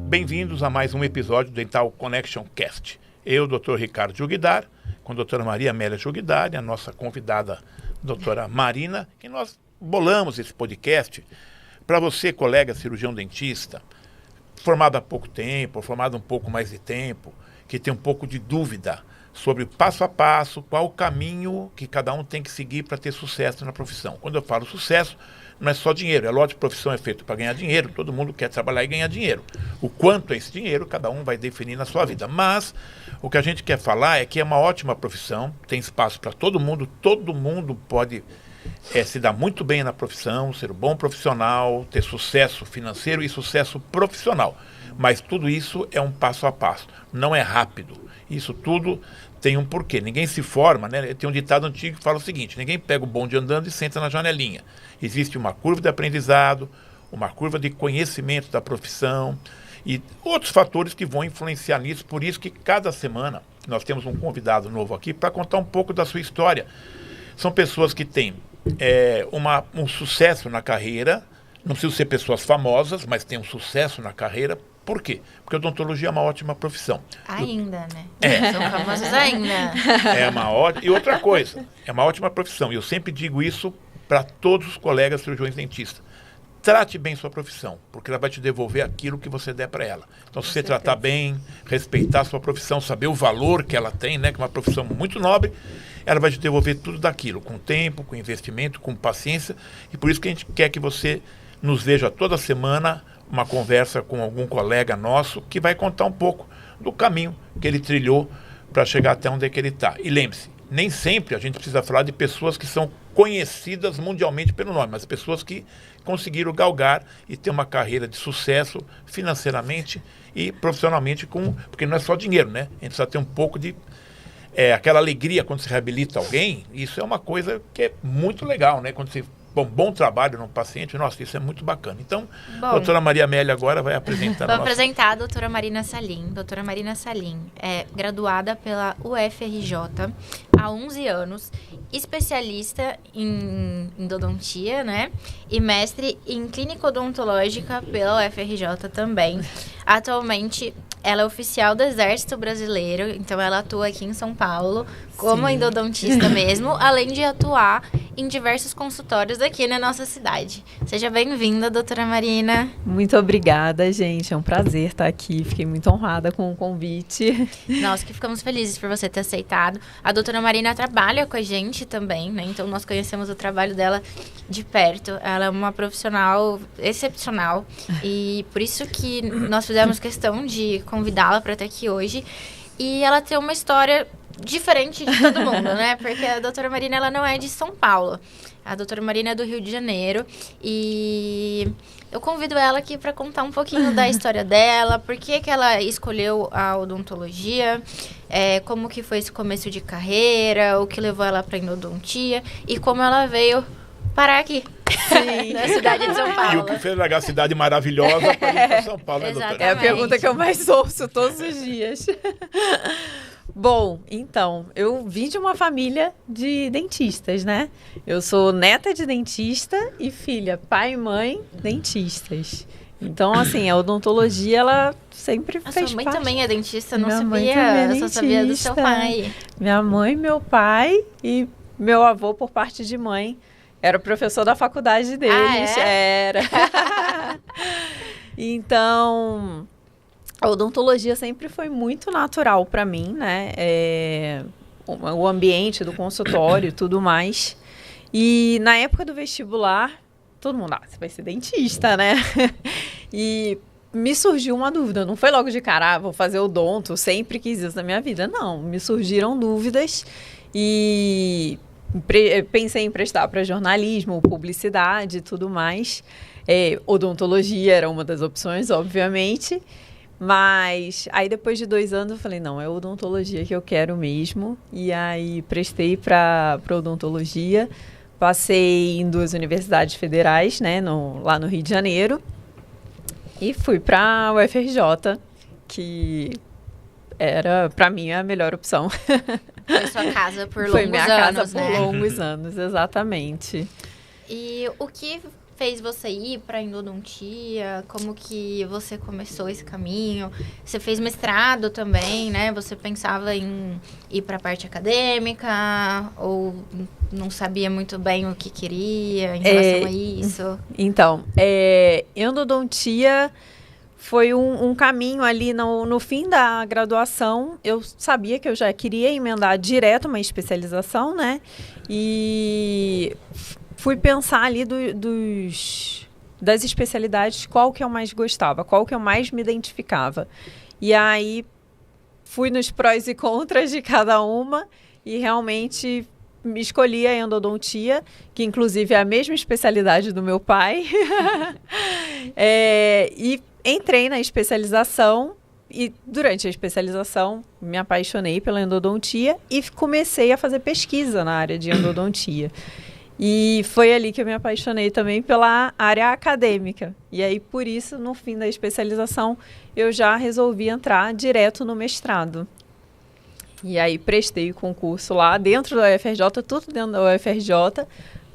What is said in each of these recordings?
Bem-vindos a mais um episódio do Dental Connection Cast. Eu, Dr. Ricardo Juguidar, com a doutora Maria Amélia Juguidar e a nossa convidada, doutora Marina, e nós bolamos esse podcast para você, colega cirurgião dentista, formado há pouco tempo, formado um pouco mais de tempo, que tem um pouco de dúvida sobre passo a passo, qual o caminho que cada um tem que seguir para ter sucesso na profissão. Quando eu falo sucesso, não é só dinheiro. É lógico que a profissão é feita para ganhar dinheiro, todo mundo quer trabalhar e ganhar dinheiro. O quanto é esse dinheiro, cada um vai definir na sua vida. Mas o que a gente quer falar é que é uma ótima profissão, tem espaço para todo mundo pode se dar muito bem na profissão, ser um bom profissional, ter sucesso financeiro e sucesso profissional. Mas tudo isso é um passo a passo, não é rápido. Isso tudo tem um porquê. Ninguém se forma, né? Tem um ditado antigo que fala o seguinte: ninguém pega o bonde andando e senta na janelinha. Existe uma curva de aprendizado, uma curva de conhecimento da profissão e outros fatores que vão influenciar nisso. Por isso que cada semana nós temos um convidado novo aqui para contar um pouco da sua história. São pessoas que têm um sucesso na carreira, não precisam ser pessoas famosas, mas têm um sucesso na carreira. Por quê? Porque a odontologia é uma ótima profissão. Ainda, né? São famosos ainda. E outra coisa, é uma ótima profissão. E eu sempre digo isso para todos os colegas cirurgiões dentistas. Trate bem sua profissão, porque ela vai te devolver aquilo que você der para ela. Então, se você tratar bem, respeitar a sua profissão, saber o valor que ela tem, né, que é uma profissão muito nobre, ela vai te devolver tudo daquilo, com tempo, com investimento, com paciência. E por isso que a gente quer que você nos veja toda semana, uma conversa com algum colega nosso que vai contar um pouco do caminho que ele trilhou para chegar até onde é que ele está. E lembre-se, nem sempre a gente precisa falar de pessoas que são conhecidas mundialmente pelo nome, mas pessoas que conseguiram galgar e ter uma carreira de sucesso financeiramente e profissionalmente, porque não é só dinheiro, né? A gente precisa ter um pouco de aquela alegria quando se reabilita alguém. Isso é uma coisa que é muito legal, né? Quando você bom trabalho no paciente, nossa, isso é muito bacana. Então, a doutora Maria Amélia agora vai apresentar. Vou apresentar a doutora Marina Salim. Doutora Marina Salim é graduada pela UFRJ há 11 anos, especialista em endodontia, né? E mestre em clínica odontológica pela UFRJ também. Atualmente, ela é oficial do Exército Brasileiro, então ela atua aqui em São Paulo como endodontista mesmo, além de atuar em diversos consultórios aqui na nossa cidade. Seja bem-vinda, doutora Marina. Muito obrigada, gente. É um prazer estar aqui. Fiquei muito honrada com o convite. Nós que ficamos felizes por você ter aceitado. A doutora Marina trabalha com a gente também, né? Então, nós conhecemos o trabalho dela de perto. Ela é uma profissional excepcional e por isso que nós fizemos questão de convidá-la para estar aqui hoje. E ela tem uma história diferente de todo mundo, né? Porque a doutora Marina, ela não é de São Paulo. A doutora Marina é do Rio de Janeiro. E eu convido ela aqui para contar um pouquinho da história dela, por que ela escolheu a odontologia, como que foi esse começo de carreira, o que levou ela para endodontia e como ela veio parar aqui. Sim. Na cidade de São Paulo. E o que fez a cidade maravilhosa para ir para São Paulo, né, doutora? É a pergunta que eu mais ouço todos os dias. Bom, então, eu vim de uma família de dentistas, né? Eu sou neta de dentista e filha, pai e mãe, dentistas. Então, assim, a odontologia, ela sempre fez parte. A sua mãe também é dentista, não sabia? Eu só sabia do seu pai. Minha mãe, meu pai e meu avô, por parte de mãe, era o professor da faculdade deles. Era. Então, a odontologia sempre foi muito natural para mim, né? O ambiente do consultório e tudo mais. E na época do vestibular, todo mundo, você vai ser dentista, né? E me surgiu uma dúvida. Não foi logo de cara, vou fazer odonto, sempre quis isso na minha vida. Não, me surgiram dúvidas e pensei em prestar para jornalismo, publicidade e tudo mais. Odontologia era uma das opções, obviamente. Mas aí depois de 2 anos eu falei, não, é odontologia que eu quero mesmo. E aí prestei para odontologia. Passei em 2 universidades federais, né, lá no Rio de Janeiro. E fui para a UFRJ, que era, para mim, a melhor opção. Foi sua casa por longos anos, Foi minha casa né? por longos anos, exatamente. E o que fez você ir para endodontia? Como que você começou esse caminho? Você fez mestrado também, né? Você pensava em ir para a parte acadêmica ou não sabia muito bem o que queria em relação a isso? Então, endodontia foi um caminho ali no fim da graduação. Eu sabia que eu já queria emendar direto uma especialização, né? E fui pensar ali das especialidades, qual que eu mais gostava, qual que eu mais me identificava. E aí fui nos prós e contras de cada uma e realmente escolhi a endodontia, que inclusive é a mesma especialidade do meu pai. E entrei na especialização e durante a especialização me apaixonei pela endodontia e comecei a fazer pesquisa na área de endodontia. E foi ali que eu me apaixonei também pela área acadêmica. E aí, por isso, no fim da especialização, eu já resolvi entrar direto no mestrado. E aí, prestei o concurso lá dentro da UFRJ, tudo dentro da UFRJ.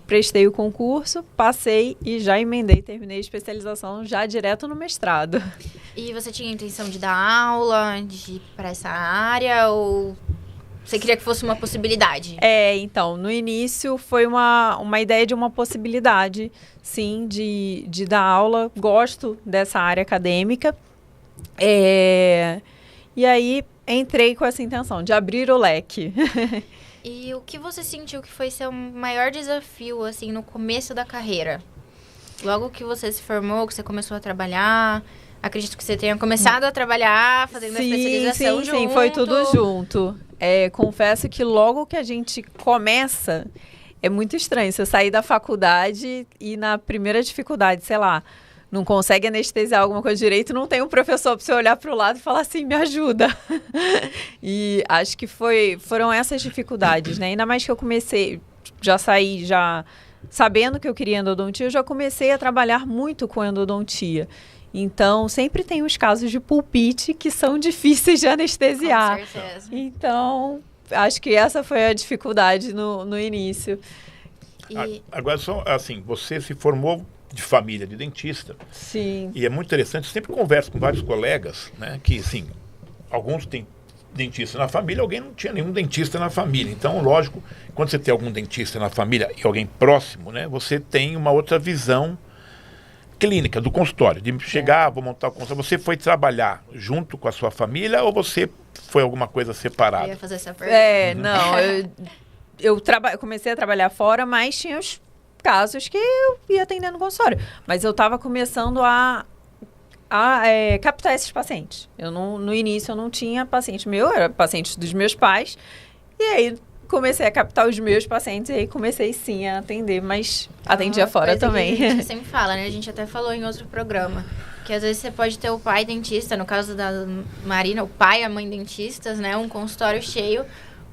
Prestei o concurso, passei e já emendei, terminei a especialização já direto no mestrado. E você tinha intenção de dar aula, de ir para essa área ou você queria que fosse uma possibilidade? Então, no início foi uma ideia de uma possibilidade, sim, de dar aula. Gosto dessa área acadêmica. E aí, entrei com essa intenção de abrir o leque. E o que você sentiu que foi seu maior desafio, assim, no começo da carreira? Logo que você se formou, que você começou a trabalhar... Acredito que você tenha começado a trabalhar, fazendo a especialização junto. Sim, foi tudo junto. Confesso que logo que a gente começa, é muito estranho. Você sair da faculdade e na primeira dificuldade, sei lá, não consegue anestesiar alguma coisa direito, não tem um professor para você olhar para o lado e falar assim, me ajuda. E acho que foram essas dificuldades, né? Ainda mais que eu comecei, já saí, já sabendo que eu queria endodontia, eu já comecei a trabalhar muito com endodontia. Então, sempre tem os casos de pulpite que são difíceis de anestesiar. Com certeza. Então, acho que essa foi a dificuldade no início. Agora, só assim, você se formou de família de dentista. Sim. E é muito interessante, eu sempre converso com vários colegas, né, que, assim, alguns têm dentista na família, alguém não tinha nenhum dentista na família. Então, lógico, quando você tem algum dentista na família e alguém próximo, né, você tem uma outra visão clínica, do consultório, de chegar, vou montar o consultório. Você foi trabalhar junto com a sua família ou você foi alguma coisa separada? Eu ia fazer essa pergunta. Não, eu comecei a trabalhar fora, mas tinha os casos que eu ia atendendo no consultório. Mas eu estava começando a captar esses pacientes. No início eu não tinha paciente meu, era paciente dos meus pais. E aí comecei a captar os meus pacientes e aí comecei sim a atender, mas atendia fora também. Que a gente sempre fala, né? A gente até falou em outro programa, que às vezes você pode ter o pai dentista, no caso da Marina, o pai e a mãe dentistas, né? Um consultório cheio,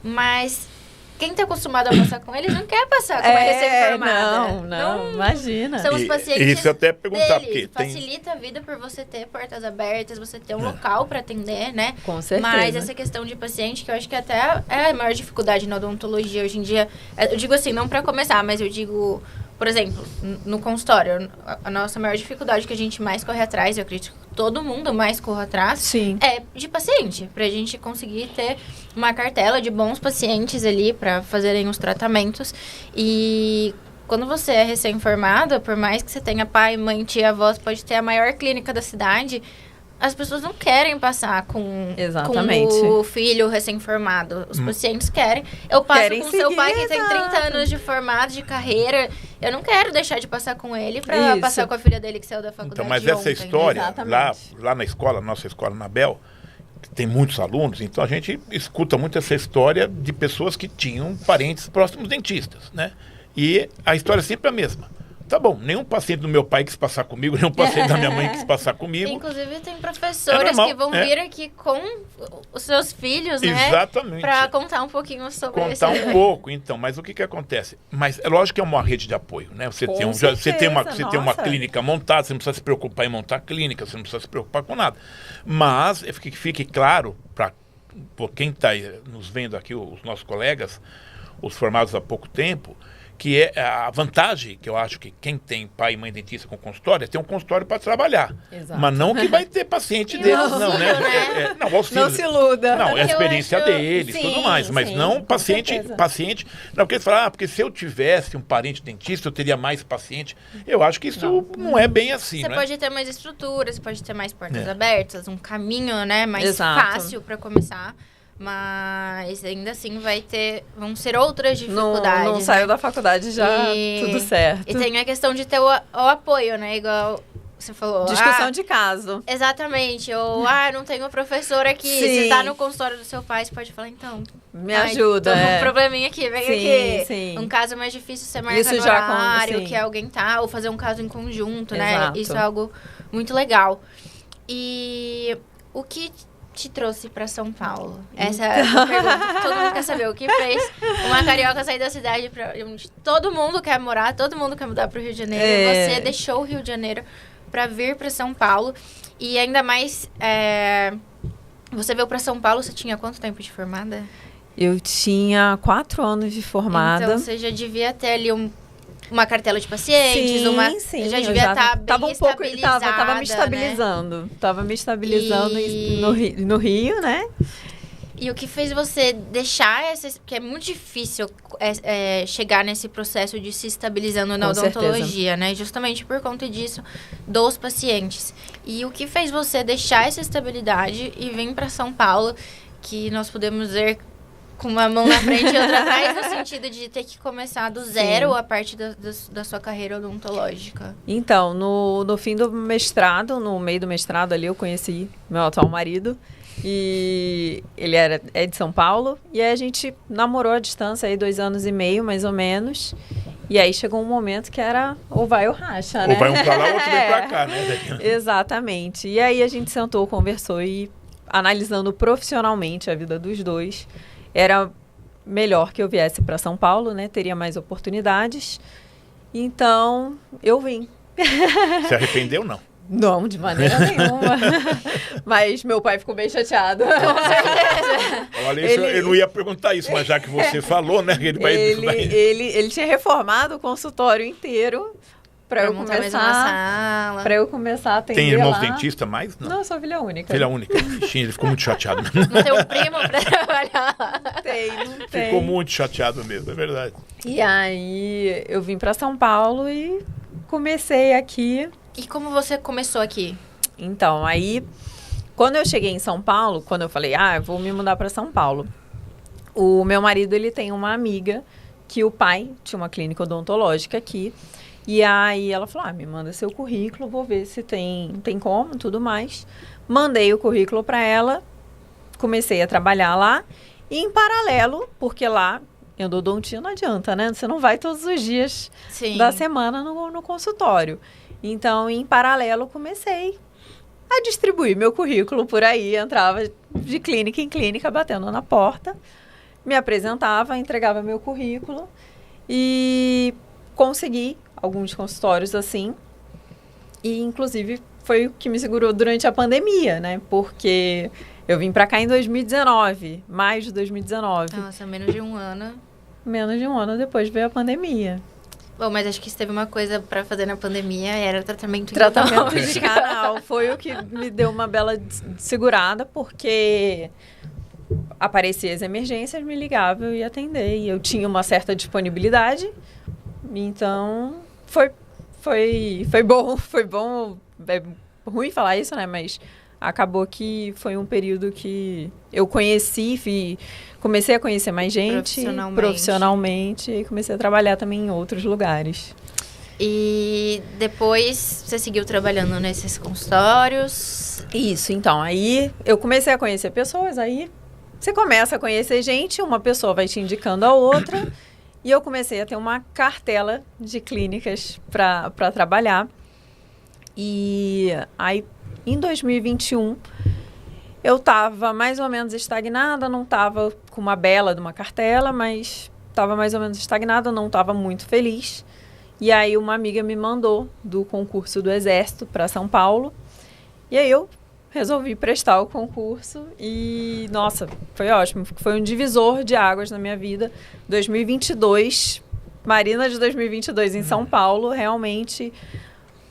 mas quem está acostumado a passar com eles não quer passar com uma recém-formada. Não, imagina. São os pacientes isso até perguntar, deles. porque Facilita a vida por você ter portas abertas, você ter um local para atender, né? Com certeza. Mas essa questão de paciente, que eu acho que até é a maior dificuldade na odontologia hoje em dia. Eu digo assim, não para começar, mas eu digo, por exemplo, no consultório, a nossa maior dificuldade que a gente mais corre atrás, eu acredito que todo mundo mais corre atrás, sim, é de paciente, pra gente conseguir ter uma cartela de bons pacientes ali para fazerem os tratamentos. E quando você é recém-formada, por mais que você tenha pai, mãe, tia, avó, pode ter a maior clínica da cidade, as pessoas não querem passar com o filho recém-formado. Os pacientes querem. Eu passo com o seu pai que tem 30 anos de formado, de carreira. Eu não quero deixar de passar com ele para passar com a filha dele que saiu da faculdade. Então, mas essa história, lá na escola, nossa escola na Bel, tem muitos alunos, então a gente escuta muito essa história de pessoas que tinham parentes próximos dentistas, né? E a história é sempre a mesma. Tá bom, nenhum paciente do meu pai quis passar comigo, nenhum paciente da minha mãe quis passar comigo. Inclusive tem professores que vão vir aqui com os seus filhos, né? Exatamente. Para contar um pouquinho sobre isso. Contar um pouco, então. Mas o que acontece? Mas é lógico que é uma rede de apoio, né? Você tem uma clínica montada, você não precisa se preocupar em montar clínica, você não precisa se preocupar com nada. Mas que fique claro para quem está nos vendo aqui, os nossos colegas, os formados há pouco tempo, que é a vantagem, que eu acho que quem tem pai e mãe dentista com consultório é ter um consultório para trabalhar. Exato. Mas não que vai ter paciente deles, não, né? Não, auxílio. Não se iluda. Não, é a Porque eu experiência acho- deles, Sim, tudo mais. Mas sim, não com paciente. certeza. Não, porque eles falam, porque se eu tivesse um parente dentista, eu teria mais paciente. Eu acho que isso não é bem assim, Você né? pode ter mais estrutura, você pode ter mais portas É. abertas, um caminho, né, mais Exato. fácil para começar. Mas ainda assim vão ser outras dificuldades. Não né? saiu da faculdade já E- tudo certo. E tem a questão de ter o apoio, né? Igual você falou. Discussão de caso. Exatamente. Ou, não tenho professor aqui. Sim. Você tá no consultório do seu pai, você pode falar, então. Me ai, ajuda. tô com é. um probleminha aqui, vem Sim, aqui. sim. Um caso mais difícil, você marca Isso no já horário sim. que alguém tá, ou fazer um caso em conjunto, né? Exato. Isso é algo muito legal. E o que te trouxe pra São Paulo? Essa é a pergunta que todo mundo quer saber. O que fez uma carioca sair da cidade pra onde todo mundo quer morar, todo mundo quer mudar pro Rio de Janeiro. É. Você deixou o Rio de Janeiro pra vir pra São Paulo. E ainda mais, você veio pra São Paulo, você tinha quanto tempo de formada? Eu tinha 4 anos de formada. Então você já devia ter ali uma cartela de pacientes, sim, já eu devia estar bem tava estabilizada, tava me né? estabilizando. Tava me estabilizando E- no Rio, né? E o que fez você deixar porque é muito difícil chegar nesse processo de se estabilizando na Com odontologia, né? Justamente por conta disso, dos pacientes. E o que fez você deixar essa estabilidade e vir para São Paulo, que nós podemos ver com uma mão na frente e outra atrás, no sentido de ter que começar do zero a parte da sua carreira odontológica? Então, no fim do mestrado, no meio do mestrado ali, eu conheci meu atual marido. E ele é de São Paulo. E aí a gente namorou à distância aí 2 anos e meio, mais ou menos. E aí chegou um momento que era ou vai ou racha, né? Ou vai um pra lá, outro vem pra cá, né? Exatamente. E aí a gente sentou, conversou e analisando profissionalmente a vida dos dois, era melhor que eu viesse para São Paulo, né? Teria mais oportunidades. Então, eu vim. Se arrependeu, não? Não, de maneira nenhuma. Mas meu pai ficou bem chateado. Olha, isso, eu não ia perguntar isso, mas já que você falou, né? Ele tinha reformado o consultório inteiro para eu montar mais uma começar. sala. Para eu começar a atender Tem irmãos lá. dentistas mais? Não. Não, eu sou filha única. Filha única. Ixi, ele ficou muito chateado. Não tem um primo pra trabalhar lá. Não tem. Ficou muito chateado mesmo, é verdade. E aí eu vim para São Paulo e comecei aqui. E como você começou aqui? Então, aí, quando eu cheguei em São Paulo, quando eu falei, eu vou me mudar para São Paulo, o meu marido, ele tem uma amiga que o pai tinha uma clínica odontológica aqui, e aí ela falou, me manda seu currículo, vou ver se tem como, tudo mais. Mandei o currículo para ela, comecei a trabalhar lá, e em paralelo, porque lá, endodontia não adianta, né? Você não vai todos os dias Sim. da semana no consultório. Então, em paralelo, comecei a distribuir meu currículo por aí. Entrava de clínica em clínica, batendo na porta, me apresentava, entregava meu currículo e consegui alguns consultórios assim. E, inclusive, foi o que me segurou durante a pandemia, né? Porque eu vim pra cá em 2019, maio de 2019. Nossa, menos de um ano. Menos de um ano depois veio a pandemia. Bom, mas acho que se teve uma coisa pra fazer na pandemia, era tratamento Tratamento de endodontístico. canal. Foi o que me deu uma bela segurada, porque apareciam as emergências, me ligava, eu ia atender. E eu tinha uma certa disponibilidade. Então, foi bom. Foi bom. É ruim falar isso, né? Mas acabou que foi um período que eu comecei a conhecer mais gente profissionalmente e comecei a trabalhar também em outros lugares. E depois você seguiu trabalhando nesses consultórios? Isso, então, aí eu comecei a conhecer pessoas, aí você começa a conhecer gente, uma pessoa vai te indicando a outra, e eu comecei a ter uma cartela de clínicas para trabalhar. E aí, em 2021, eu estava mais ou menos estagnada, não estava com uma bela de uma cartela, mas estava mais ou menos estagnada, não estava muito feliz. E aí uma amiga me mandou do concurso do Exército para São Paulo. E aí eu resolvi prestar o concurso e, nossa, foi ótimo. Foi um divisor de águas na minha vida. 2022 Marina de 2022 em São Paulo, realmente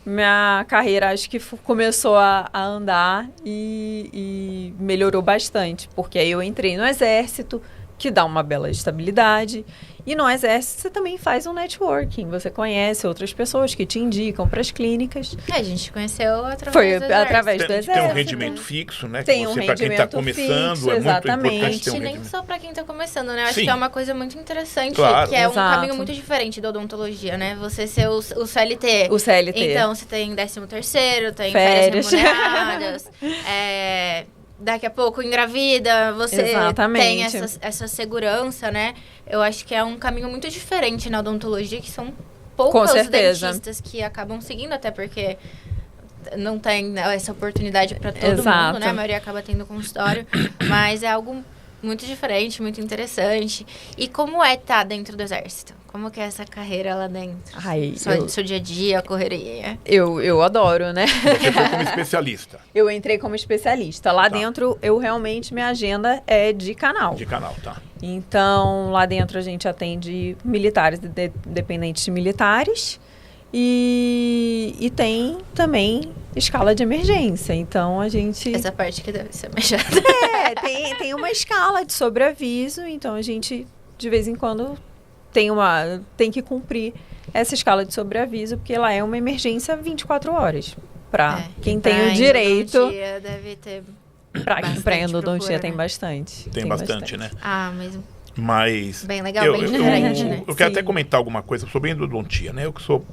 minha carreira acho que começou a andar e melhorou bastante, porque aí eu entrei no Exército, que dá uma bela estabilidade, e no Exército você também faz um networking, você conhece outras pessoas que te indicam para as clínicas. A gente conheceu através Foi do Exército. através do Exército. Tem um rendimento fixo, né? Tem que um você, para quem está começando, fixo, é muito exatamente. importante ter um E nem rendimento. só pra quem tá começando, né? Acho Sim. que é uma coisa muito interessante, Claro. que é um Exato. caminho muito diferente da odontologia, né? Você ser o CLT. O CLT. Então, você tem 13º, tem Férias. férias remuneradas, daqui a pouco engravida, você Exatamente. tem essa segurança, né? Eu acho que é um caminho muito diferente na odontologia, que são poucos dentistas que acabam seguindo, até porque não tem essa oportunidade para todo Exato. mundo, né? A maioria acaba tendo consultório, mas é algo muito diferente, muito interessante. E como é estar dentro do Exército? Como que é essa carreira lá dentro? Ai, Seu dia a dia, a correria? eu adoro, né? Você foi como especialista Eu entrei como especialista. Lá Tá. dentro, minha agenda é de canal. de canal, tá? Então, lá dentro a gente atende militares, dependentes militares. E tem também escala de emergência. Então, a gente... Essa parte que deve ser mais chata. tem uma escala de sobreaviso. Então, a gente, de vez em quando, tem que cumprir essa escala de sobreaviso, porque ela é uma emergência 24 horas. Para quem tem o direito... Deve ter Para bastante endodontia procura, tem né? bastante. Tem bastante, né? Mas bem legal, eu, bem eu- diferente, eu- né? eu quero Sim. até comentar alguma coisa sobre endodontia, né? Eu que sou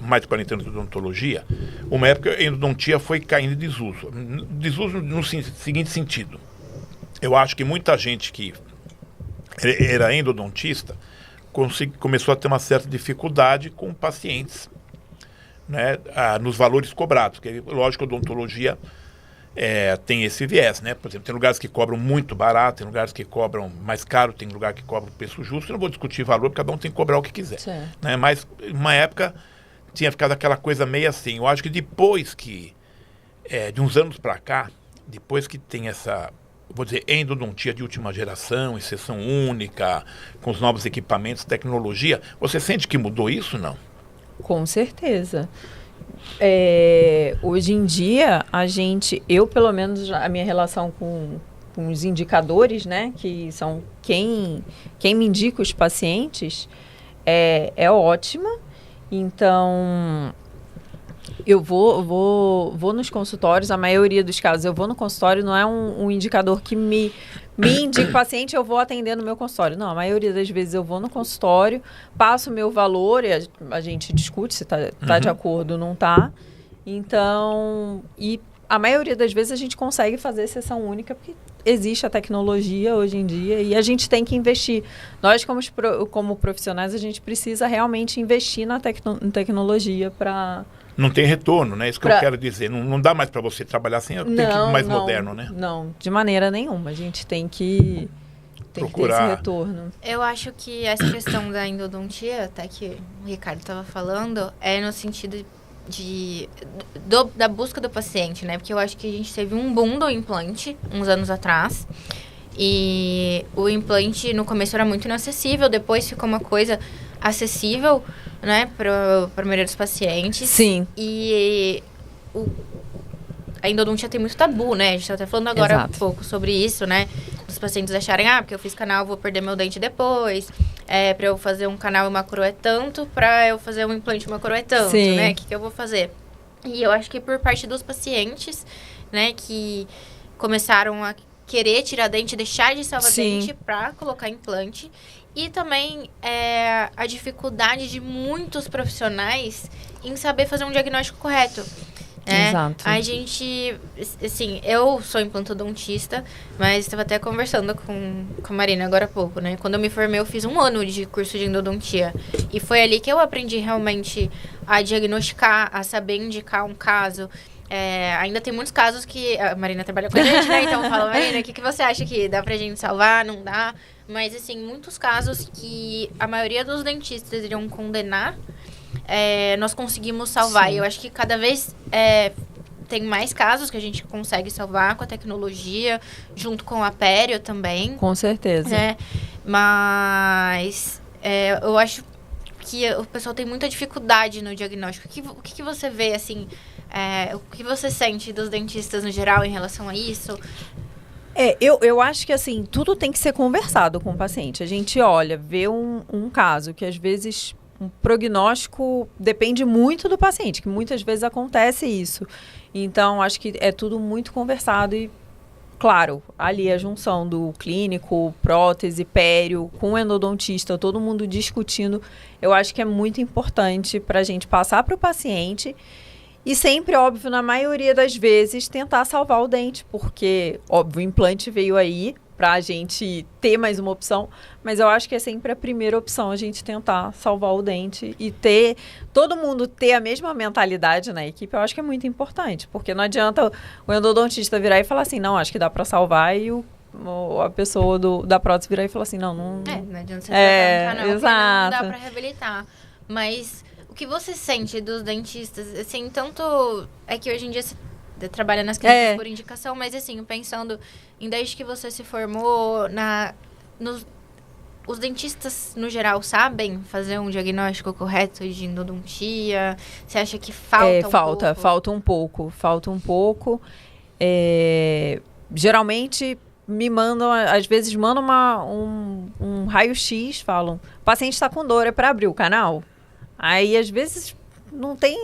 mais de 40 anos de odontologia, uma época a endodontia foi caindo em desuso. Desuso no seguinte sentido. Eu acho que muita gente que era endodontista começou a ter uma certa dificuldade com pacientes, né? Nos valores cobrados, porque lógico, a odontologia tem esse viés, né? Por exemplo, tem lugares que cobram muito barato, tem lugares que cobram mais caro, tem lugar que cobra o preço justo. Eu não vou discutir valor, porque cada um tem que cobrar o que quiser. Certo. Né? Mas, uma época, tinha ficado aquela coisa meio assim. Eu acho que depois que, de uns anos para cá, depois que tem essa, vou dizer, endodontia de última geração, exceção única, com os novos equipamentos, tecnologia, você sente que mudou isso, não? Com certeza. Hoje em dia, eu pelo menos, a minha relação com os indicadores, né, que são quem me indica os pacientes, é ótima. Então, eu vou nos consultórios, a maioria dos casos eu vou no consultório, não é um indicador que me indica o paciente, eu vou atender no meu consultório. Não, a maioria das vezes eu vou no consultório, passo o meu valor e a gente discute se tá de acordo ou não tá. Então, e a maioria das vezes a gente consegue fazer sessão única, porque existe a tecnologia hoje em dia e a gente tem que investir. Nós, como profissionais, a gente precisa realmente investir na tecnologia para... Não tem retorno, né? Isso que eu quero dizer. Não dá mais para você trabalhar sem tem que ir mais moderno, né? Não, de maneira nenhuma. A gente tem que Procurar. ter esse retorno. Eu acho que essa questão da endodontia, até que o Ricardo estava falando, é no sentido da busca do paciente, né? Porque eu acho que a gente teve um boom do implante uns anos atrás. E o implante no começo era muito inacessível, depois ficou uma coisa acessível, né, para a maioria dos pacientes. Sim. E a endodontia tem muito tabu, né? A gente tá até falando agora Exato. um pouco sobre isso, né? Os pacientes acharem, porque eu fiz canal, eu vou perder meu dente depois. Pra eu fazer um canal e uma coroa é tanto, pra eu fazer um implante e uma coroa é tanto, Sim. né? O que eu vou fazer? E eu acho que por parte dos pacientes, né, que começaram a querer tirar dente, deixar de salvar Sim. dente pra colocar implante. E também a dificuldade de muitos profissionais em saber fazer um diagnóstico correto. Né? Exato. A gente, assim, eu sou implantodontista, mas estava até conversando com a Marina agora há pouco, né? Quando eu me formei, eu fiz 1 ano de curso de endodontia. E foi ali que eu aprendi realmente a diagnosticar, a saber indicar um caso. Ainda tem muitos casos que... A Marina trabalha com a gente, né? Então fala, Marina, o que você acha que dá pra gente salvar? Não dá? Mas, assim, muitos casos que a maioria dos dentistas iriam condenar, nós conseguimos salvar. Sim. E eu acho que cada vez tem mais casos que a gente consegue salvar com a tecnologia, junto com a pério também. Com certeza. Né? Mas eu acho que o pessoal tem muita dificuldade no diagnóstico. O que você vê, assim, o que você sente dos dentistas no geral em relação a isso? Eu acho que, assim, tudo tem que ser conversado com o paciente. A gente olha, vê um caso que, às vezes, um prognóstico depende muito do paciente, que muitas vezes acontece isso. Então, acho que é tudo muito conversado e, claro, ali a junção do clínico, prótese, pério, com o endodontista, todo mundo discutindo, eu acho que é muito importante para a gente passar para o paciente e sempre, óbvio, na maioria das vezes, tentar salvar o dente, porque, óbvio, o implante veio aí para a gente ter mais uma opção, mas eu acho que é sempre a primeira opção a gente tentar salvar o dente e todo mundo ter a mesma mentalidade na equipe, eu acho que é muito importante, porque não adianta o endodontista virar e falar assim, não, acho que dá para salvar, e a pessoa da prótese virar e falar assim, não adianta você tratar um canal exato. Que não dá para reabilitar, mas o que você sente dos dentistas, assim, tanto é que hoje em dia você trabalha nas clínicas por indicação, mas assim, pensando em desde que você se formou, os dentistas, no geral, sabem fazer um diagnóstico correto de endodontia? Você acha que falta pouco? Falta um pouco. Geralmente, às vezes mandam um raio-x, falam, o paciente está com dor, é para abrir o canal? Aí, às vezes, não tem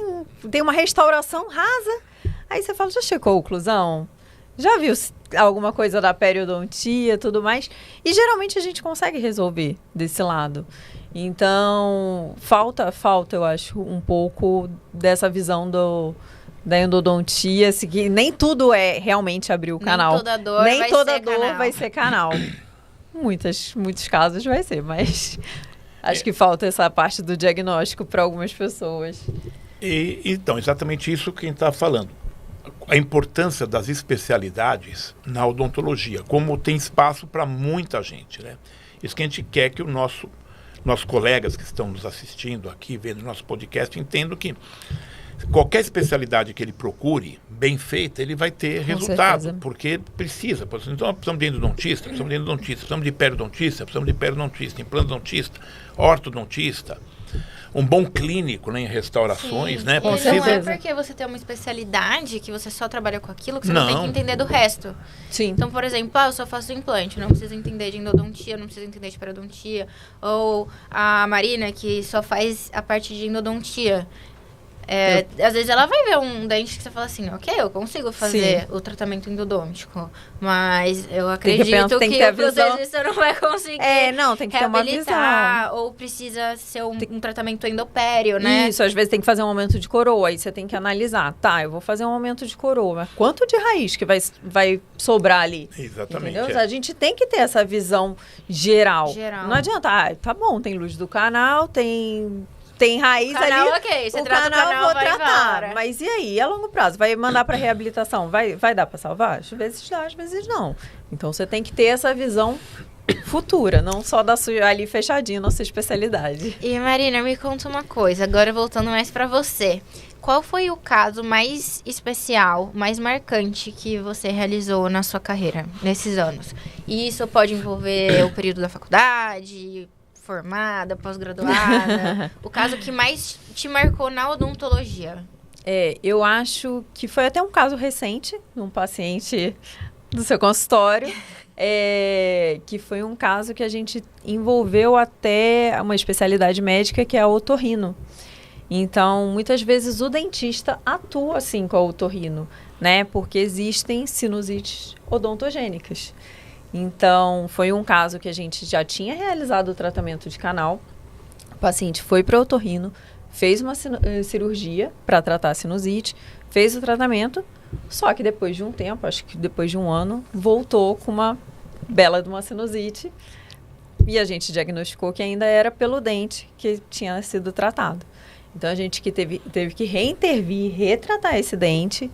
uma restauração rasa. Aí você fala, já checou a oclusão? Já viu alguma coisa da periodontia e tudo mais? E geralmente a gente consegue resolver desse lado. Então, falta, eu acho, um pouco dessa visão da endodontia, assim, que nem tudo é realmente abrir o canal. Nem toda dor vai ser canal. Muitos casos vai ser, mas acho que falta essa parte do diagnóstico para algumas pessoas. Então, exatamente isso que a gente está falando. A importância das especialidades na odontologia, como tem espaço para muita gente, né? Isso que a gente quer que nossos colegas que estão nos assistindo aqui, vendo nosso podcast, entendam que qualquer especialidade que ele procure, bem feita, ele vai ter resultado, certeza. Porque precisa. Então, precisamos de endodontista, precisamos de periodontista, implantodontista, ortodontista, um bom clínico, né, em restaurações, né? Não é porque você tem uma especialidade que você só trabalha com aquilo que você não tem que entender do resto. Sim. Então, por exemplo, eu só faço implante, não preciso entender de endodontia, não preciso entender de periodontia. Ou a Marina, que só faz a parte de endodontia. Às vezes ela vai ver um dente que você fala assim, ok, eu consigo fazer o tratamento endodôntico, mas eu acredito que o protetista não vai conseguir tem que ter uma visão. Ou precisa ser um tratamento endopério, né? Isso, às vezes tem que fazer um aumento de coroa, aí você tem que analisar. Tá, eu vou fazer um aumento de coroa, mas quanto de raiz que vai sobrar ali? Exatamente. A gente tem que ter essa visão geral. Não adianta, tá bom, tem luz do canal, tem raiz canal, ali. Ok, você trata o canal, vou vai tratar. Embora. Mas e aí? A longo prazo? Vai mandar para reabilitação? Vai dar para salvar? Às vezes dá, às vezes não. Então você tem que ter essa visão futura, não só da sua ali fechadinha, nossa especialidade. E Marina, me conta uma coisa, agora voltando mais para você. Qual foi o caso mais especial, mais marcante que você realizou na sua carreira, nesses anos? E isso pode envolver o período da faculdade, formada, pós-graduada, o caso que mais te marcou na odontologia? Eu acho que foi até um caso recente, um paciente do seu consultório, que foi um caso que a gente envolveu até uma especialidade médica, que é a otorrino. Então, muitas vezes o dentista atua assim com a otorrino, né? Porque existem sinusites odontogênicas. Então, foi um caso que a gente já tinha realizado o tratamento de canal. O paciente foi para o otorrino, fez uma cirurgia para tratar a sinusite, fez o tratamento, só que depois de um tempo, acho que depois de um ano, voltou com uma bela de uma sinusite. E a gente diagnosticou que ainda era pelo dente que tinha sido tratado. Então, a gente que teve que reintervir, retratar esse dente.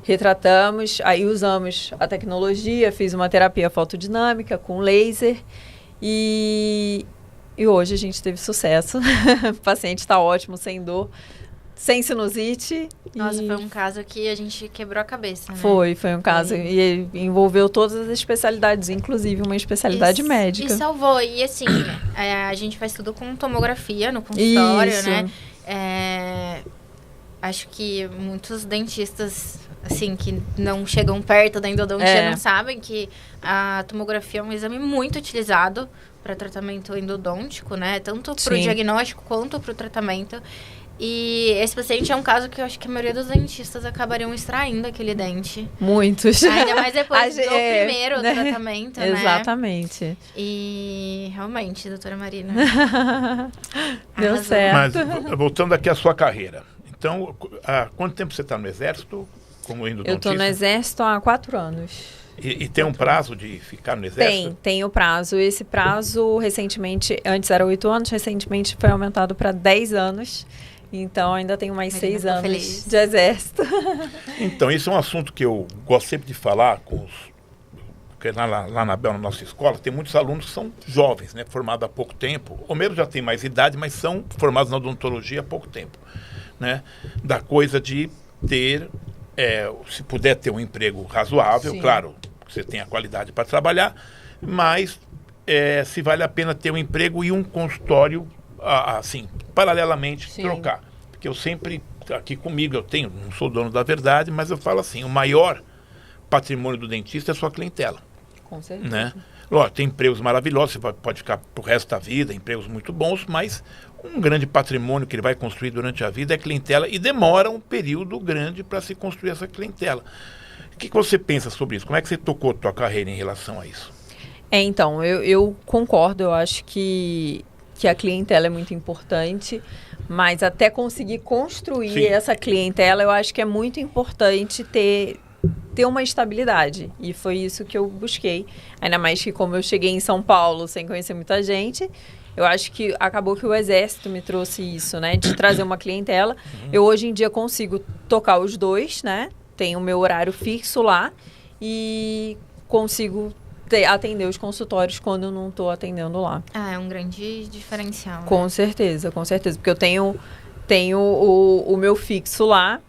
Retratamos, aí usamos a tecnologia, fiz uma terapia fotodinâmica com laser e hoje a gente teve sucesso. O paciente está ótimo, sem dor. sem sinusite. Nossa, foi um caso que a gente quebrou a cabeça, né? Foi um caso. E envolveu todas as especialidades, inclusive uma especialidade médica. E salvou. E assim, a gente faz tudo com tomografia no consultório, Isso. né? Acho que muitos dentistas, assim, que não chegam perto da endodontia não sabem que a tomografia é um exame muito utilizado para tratamento endodôntico, né? Tanto para o diagnóstico quanto para o tratamento. E esse paciente é um caso que eu acho que a maioria dos dentistas acabariam extraindo aquele dente. Muitos. Ainda mais depois do primeiro tratamento, né? Exatamente. E realmente, doutora Marina. Deu certo. Mas voltando aqui à sua carreira. Então, há quanto tempo você está no Exército como endodontista? Eu estou no Exército há 4 anos. E tem um prazo de ficar no Exército? Tem o prazo. Esse prazo, recentemente, antes era 8 anos, recentemente foi aumentado para 10 anos. Então, ainda tenho mais 6 anos feliz. de Exército. Então, isso é um assunto que eu gosto sempre de falar com os... Porque lá na nossa escola, tem muitos alunos que são jovens, né? Formados há pouco tempo. Ou mesmo já tem mais idade, mas são formados na odontologia há pouco tempo. Né? Da coisa de ter, se puder ter um emprego razoável, claro, você tem a qualidade para trabalhar, mas se vale a pena ter um emprego e um consultório, assim, paralelamente, trocar. Porque eu sempre, aqui comigo, não sou dono da verdade, mas eu falo assim, o maior patrimônio do dentista é a sua clientela. Com certeza. Né? Lógico, tem empregos maravilhosos, você pode ficar pro resto da vida, empregos muito bons, mas um grande patrimônio que ele vai construir durante a vida é a clientela e demora um período grande para se construir essa clientela. O que você pensa sobre isso? Como é que você tocou a tua carreira em relação a isso? Então, eu concordo, eu acho que a clientela é muito importante, mas até conseguir construir essa clientela, eu acho que é muito importante ter uma estabilidade. E foi isso que eu busquei. Ainda mais que como eu cheguei em São Paulo sem conhecer muita gente, eu acho que acabou que o Exército me trouxe isso, né? De trazer uma clientela. Eu hoje em dia consigo tocar os dois, né? Tenho o meu horário fixo lá e consigo atender os consultórios quando eu não estou atendendo lá. É um grande diferencial. Né? Com certeza. Porque eu tenho o meu fixo lá.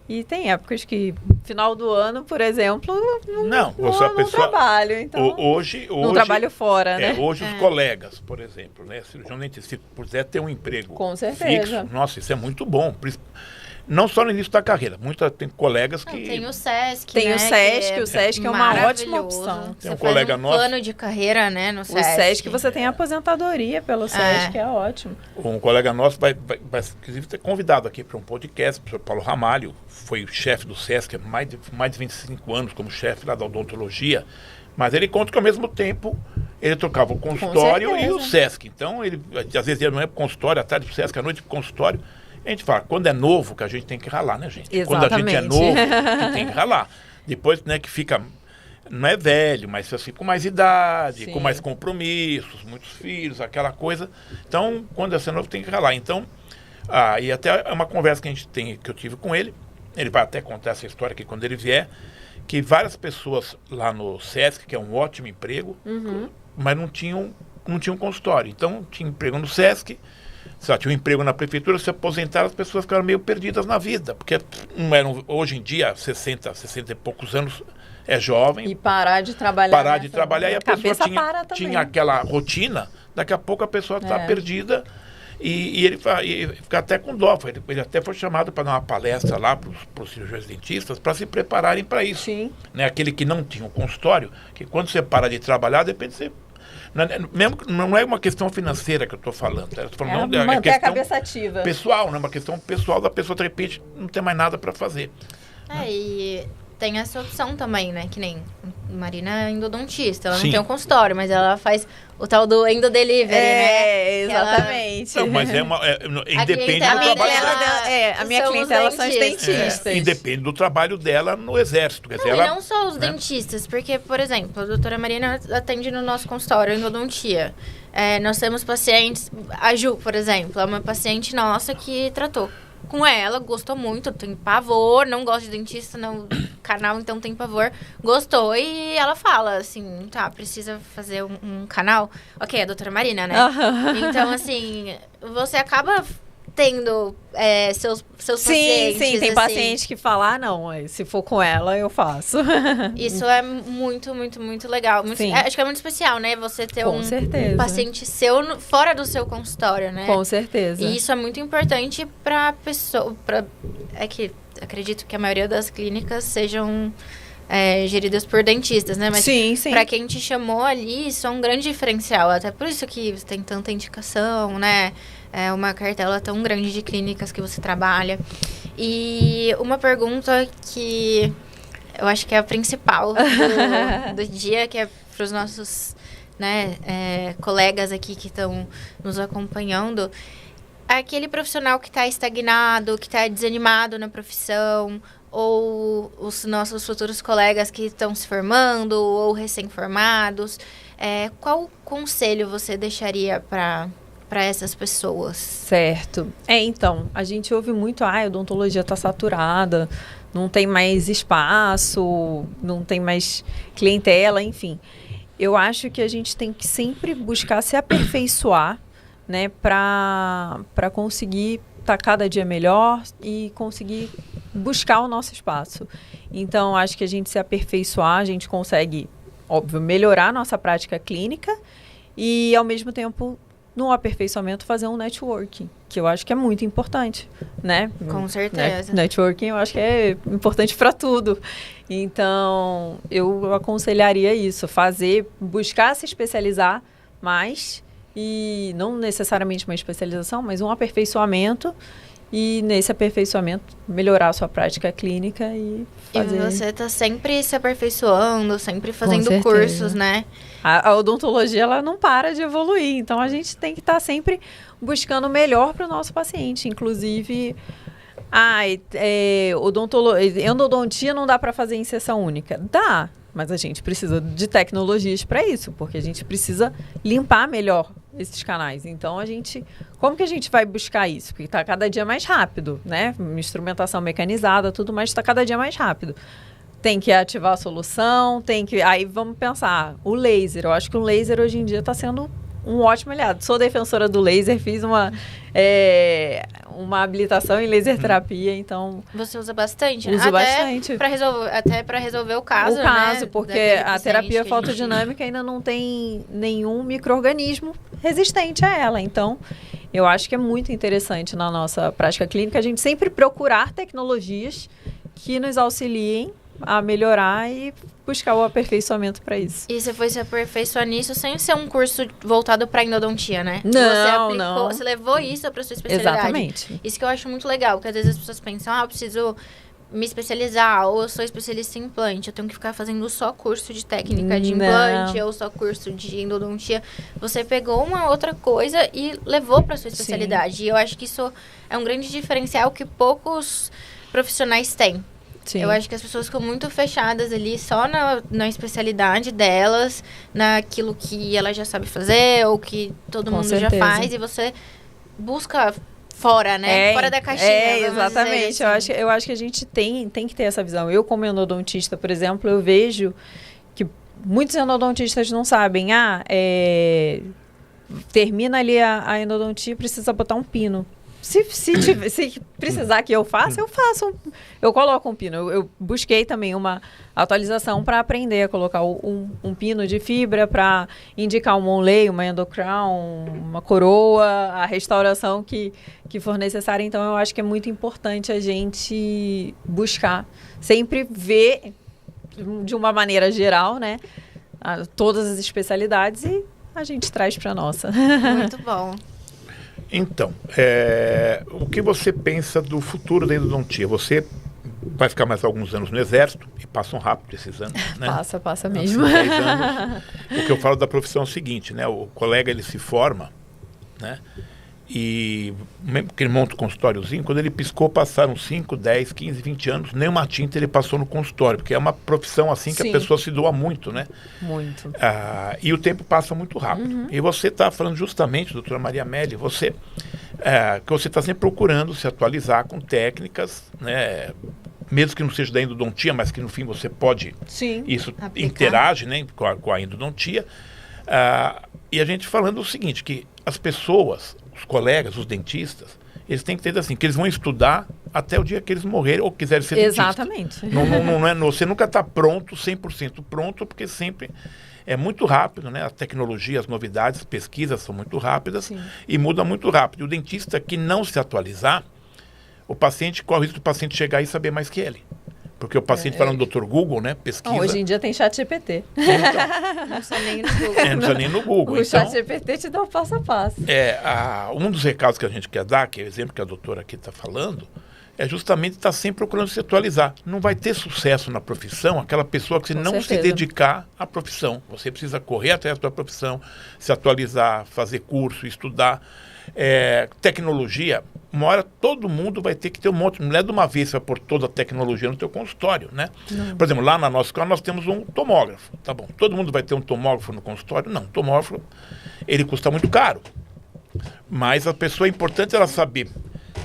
E tem épocas que, final do ano, por exemplo, não trabalho. Então, hoje não trabalho fora, né? Hoje os colegas, por exemplo, né? Cirurgião dentista, se puder ter um emprego com certeza. Fixo, nossa, isso é muito bom. Não só no início da carreira, tem colegas que... Tem o SESC, Tem né, o SESC, o SESC é uma ótima opção. Tem um colega nosso... plano de carreira, né, no SESC. O SESC, você tem aposentadoria pelo SESC, é ótimo. Um colega nosso vai inclusive, ter convidado aqui para um podcast, o professor Paulo Ramalho, foi o chefe do SESC há mais de 25 anos como chefe lá da odontologia, mas ele conta que ao mesmo tempo ele trocava o consultório e o SESC. Então, às vezes ele não é para o consultório, à tarde para o SESC, à noite para o consultório. A gente fala, quando é novo, que a gente tem que ralar, né, gente? Exatamente. Quando a gente é novo, que tem que ralar. Depois, né, que fica, não é velho, mas assim, com mais idade, com mais compromissos, muitos filhos, aquela coisa. Então, quando é novo, tem que ralar. Então, e até é uma conversa que eu tive com ele vai até contar essa história aqui quando ele vier, que várias pessoas lá no SESC, que é um ótimo emprego, mas não tinham consultório. Então, tinha emprego no SESC, tinha um emprego na prefeitura, se aposentaram, as pessoas ficaram meio perdidas na vida, porque hoje em dia, 60 e poucos anos, é jovem. E parar de trabalhar. E a pessoa tinha aquela rotina, daqui a pouco a pessoa está perdida. E ele fica até com dó. Ele até foi chamado para dar uma palestra lá para os cirurgiões dentistas para se prepararem para isso. Sim. Né? Aquele que não tinha um consultório, que quando você para de trabalhar, depende de você. Não é uma questão financeira que eu estou falando. Manter a cabeça ativa. Pessoal, não é uma questão pessoal da pessoa, de repente, não tem mais nada para fazer. E tem essa opção também, né? Que nem Marina é endodontista. Ela não tem um consultório, mas ela faz o tal do endodelivery, né? Exatamente. Não, mas independe do trabalho. A minha clientela são os dentistas. Independe do trabalho dela no Exército. Quer dizer, e não só os dentistas, porque, por exemplo, a doutora Marina atende no nosso consultório endodontia. Nós temos pacientes, a Ju, por exemplo, é uma paciente nossa que tratou com ela, gostou muito, tem pavor, não gosta de dentista, não, canal, então tem pavor, gostou, e ela fala assim, precisa fazer um canal, ok, a doutora Marina, né? Então, assim, você acaba tendo seus pacientes. Sim, tem assim. paciente que fala, não, se for com ela, eu faço. Isso é muito, muito, muito legal. Acho que é muito especial, né? Você ter com certeza. paciente seu fora do seu consultório, né? Com certeza. E isso é muito importante pra pessoa. É que acredito que a maioria das clínicas sejam geridas por dentistas, né? Mas sim. Pra quem te chamou ali, isso é um grande diferencial. Até por isso que você tem tanta indicação, né? É uma cartela tão grande de clínicas que você trabalha. E uma pergunta que eu acho que é a principal do dia, que é para os nossos colegas aqui que estão nos acompanhando. Aquele profissional que está estagnado, que está desanimado na profissão, ou os nossos futuros colegas que estão se formando ou recém-formados, qual conselho você deixaria para essas pessoas? Certo. Então, a gente ouve muito, a odontologia está saturada, não tem mais espaço, não tem mais clientela, enfim. Eu acho que a gente tem que sempre buscar se aperfeiçoar, né, para conseguir estar cada dia melhor e conseguir buscar o nosso espaço. Então, acho que a gente se aperfeiçoar, a gente consegue, óbvio, melhorar a nossa prática clínica e, ao mesmo tempo, no aperfeiçoamento, fazer um networking, que eu acho que é muito importante, né? Com certeza. Networking eu acho que é importante para tudo. Então, eu aconselharia isso, buscar se especializar mais e não necessariamente uma especialização, mas um aperfeiçoamento e nesse aperfeiçoamento melhorar a sua prática clínica e fazer... E você está sempre se aperfeiçoando, sempre fazendo cursos, né? A odontologia, ela não para de evoluir, então a gente tem que estar sempre buscando o melhor para o nosso paciente, inclusive... endodontia não dá para fazer inserção única. Dá, mas a gente precisa de tecnologias para isso, porque a gente precisa limpar melhor esses canais. Então, como que a gente vai buscar isso? Porque está cada dia mais rápido, né? Instrumentação mecanizada, tudo mais está cada dia mais rápido. Tem que ativar a solução, aí vamos pensar, o laser. Eu acho que o laser hoje em dia está sendo um ótimo aliado. Sou defensora do laser, fiz uma habilitação em laser terapia, então... Você usa bastante, né? Uso bastante. Até para resolver o caso, né? Porque a terapia fotodinâmica ainda não tem nenhum micro-organismo resistente a ela. Então, eu acho que é muito interessante na nossa prática clínica a gente sempre procurar tecnologias que nos auxiliem a melhorar e buscar o aperfeiçoamento para isso. E você foi se aperfeiçoar nisso sem ser um curso voltado para endodontia, né? Não. Você levou isso para sua especialidade. Exatamente. Isso que eu acho muito legal, porque às vezes as pessoas pensam, eu preciso me especializar, ou eu sou especialista em implante, eu tenho que ficar fazendo só curso de técnica de implante, ou só curso de endodontia. Você pegou uma outra coisa e levou para sua especialidade. Sim. E eu acho que isso é um grande diferencial que poucos profissionais têm. Sim. Eu acho que as pessoas ficam muito fechadas ali só na especialidade delas, naquilo que ela já sabe fazer, ou que todo mundo já faz, e você busca fora, né? Fora da caixinha. Exatamente. Assim. Eu acho que a gente tem que ter essa visão. Eu, como endodontista, por exemplo, eu vejo que muitos endodontistas não sabem. Termina ali a endodontia e precisa botar um pino. Se precisar que eu faça, eu faço. Eu coloco um pino. Eu busquei também uma atualização para aprender a colocar um pino de fibra, para indicar um monlay, uma endocrown, uma coroa, a restauração que for necessária. Então, eu acho que é muito importante a gente buscar, sempre ver de uma maneira geral, né, todas as especialidades e a gente traz para a nossa. Muito bom. Então, o que você pensa do futuro da endodontia? Você vai ficar mais alguns anos no Exército, e passam rápido esses anos, né? Passa mesmo. 10 anos. O que eu falo da profissão é o seguinte, né? O colega, ele se forma, né? E mesmo que ele monta um consultóriozinho, quando ele piscou, passaram 5, 10, 15, 20 anos, nem uma tinta ele passou no consultório, porque é uma profissão assim que a pessoa se doa muito, né? Muito. E o tempo passa muito rápido. Uhum. E você está falando justamente, doutora Maria Amélia, que você está sempre procurando se atualizar com técnicas, né? Mesmo que não seja da endodontia, mas que no fim você pode... Sim. Isso interage, né, com a endodontia. E a gente falando o seguinte, que as pessoas, os colegas, os dentistas, eles têm que ter assim, que eles vão estudar até o dia que eles morrerem ou quiserem ser Exatamente. dentista. Não é, você nunca está pronto, 100% pronto, porque sempre é muito rápido, né? A tecnologia, as novidades, as pesquisas são muito rápidas. Sim. E muda muito rápido. E o dentista que não se atualizar, o paciente corre o risco do paciente chegar e saber mais que ele. Porque o paciente vai no Dr. Google, né? Pesquisa. Hoje em dia tem ChatGPT. Então, não precisa nem no Google. Não precisa nem no Google. O ChatGPT te dá o passo a passo. Um dos recados que a gente quer dar, que é o exemplo que a doutora aqui está falando, é justamente estar sempre procurando se atualizar. Não vai ter sucesso na profissão aquela pessoa que não se dedicar à profissão. Você precisa correr atrás da profissão, se atualizar, fazer curso, estudar. Tecnologia, uma hora todo mundo vai ter que ter um monte, não é de uma vez você vai pôr toda a tecnologia no teu consultório, né? Não. Por exemplo, lá na nossa escola nós temos um tomógrafo, tá bom? Todo mundo vai ter um tomógrafo no consultório? Não, tomógrafo, ele custa muito caro, mas a pessoa é importante ela saber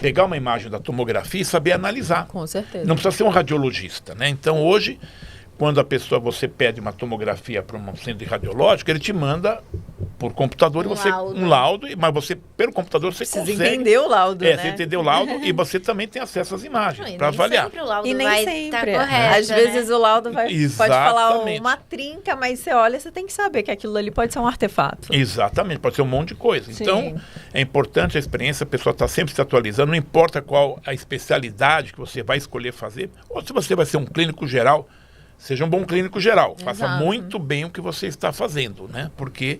pegar uma imagem da tomografia e saber analisar. Com certeza. Não precisa ser um radiologista, né? Então hoje, quando você pede uma tomografia para um centro radiológico, ele te manda por computador um laudo, mas você, pelo computador, você precisa consegue... entender o laudo, né? Você entendeu o laudo e você também tem acesso às imagens para avaliar. Sempre o laudo e nem vai sempre. Tá correto, às vezes o laudo pode falar uma trinca, mas você olha, você tem que saber que aquilo ali pode ser um artefato. Exatamente, pode ser um monte de coisa. Sim. Então, é importante a experiência, a pessoa está sempre se atualizando, não importa qual a especialidade que você vai escolher fazer, ou se você vai ser um clínico geral, seja um bom clínico geral. Exato. Faça muito bem o que você está fazendo, né? Porque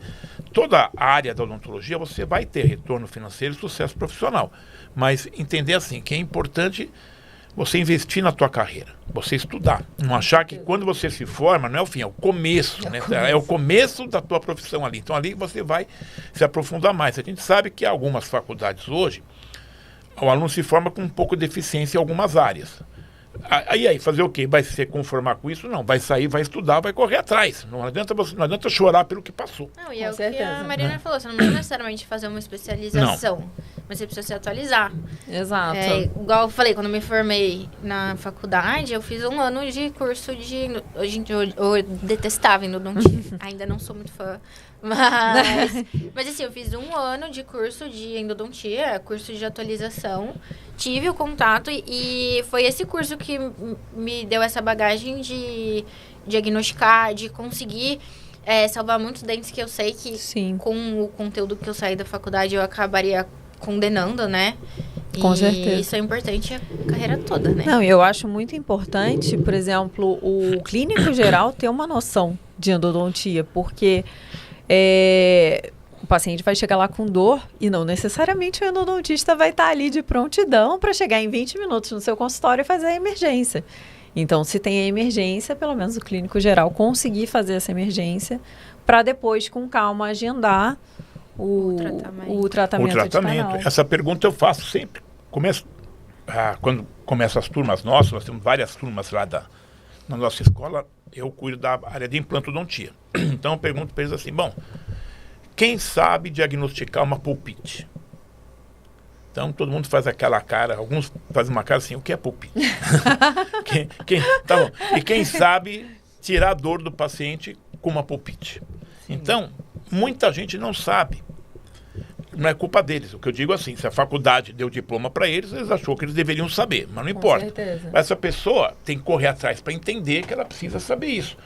toda a área da odontologia você vai ter retorno financeiro e sucesso profissional. Mas entender assim, que é importante você investir na tua carreira, você estudar. Não achar que quando você se forma, não é o fim, é o começo, né? É o começo da tua profissão ali. Então ali você vai se aprofundar mais. A gente sabe que algumas faculdades hoje, o aluno se forma com um pouco de deficiência em algumas áreas. Aí, fazer o quê? Vai se conformar com isso? Não, vai sair, vai estudar, vai correr atrás. Não adianta chorar pelo que passou. Não, e é o que a Marina falou, você não precisa necessariamente fazer uma especialização, mas você precisa se atualizar. Exato. Igual eu falei, quando eu me formei na faculdade, eu fiz 1 ano de curso de... Eu detestava endodontia, ainda não sou muito fã. Mas assim, eu fiz 1 ano de curso de endodontia, curso de atualização, tive o contato e foi esse curso que me deu essa bagagem de diagnosticar, de conseguir salvar muitos dentes que eu sei que com o conteúdo que eu saí da faculdade eu acabaria condenando, né? Com certeza. Isso é importante a carreira toda, né? Não, eu acho muito importante, por exemplo, o clínico geral ter uma noção de endodontia, porque o paciente vai chegar lá com dor e não necessariamente o endodontista vai estar ali de prontidão para chegar em 20 minutos no seu consultório e fazer a emergência. Então, se tem a emergência, pelo menos o clínico geral conseguir fazer essa emergência para depois, com calma, agendar o tratamento de canal. Essa pergunta eu faço sempre. Quando começam as turmas nossas, nós temos várias turmas lá na nossa escola, eu cuido da área de implantodontia. Então eu pergunto para eles assim, bom, quem sabe diagnosticar uma pulpite? Então todo mundo faz aquela cara, alguns fazem uma cara assim, o que é pulpite? Tá bom. E quem sabe tirar a dor do paciente com uma pulpite? Sim. Então, muita gente não sabe. Não é culpa deles. O que eu digo assim, se a faculdade deu diploma para eles, eles achou que eles deveriam saber, mas não importa. Certeza. Mas essa pessoa tem que correr atrás para entender que ela precisa saber isso.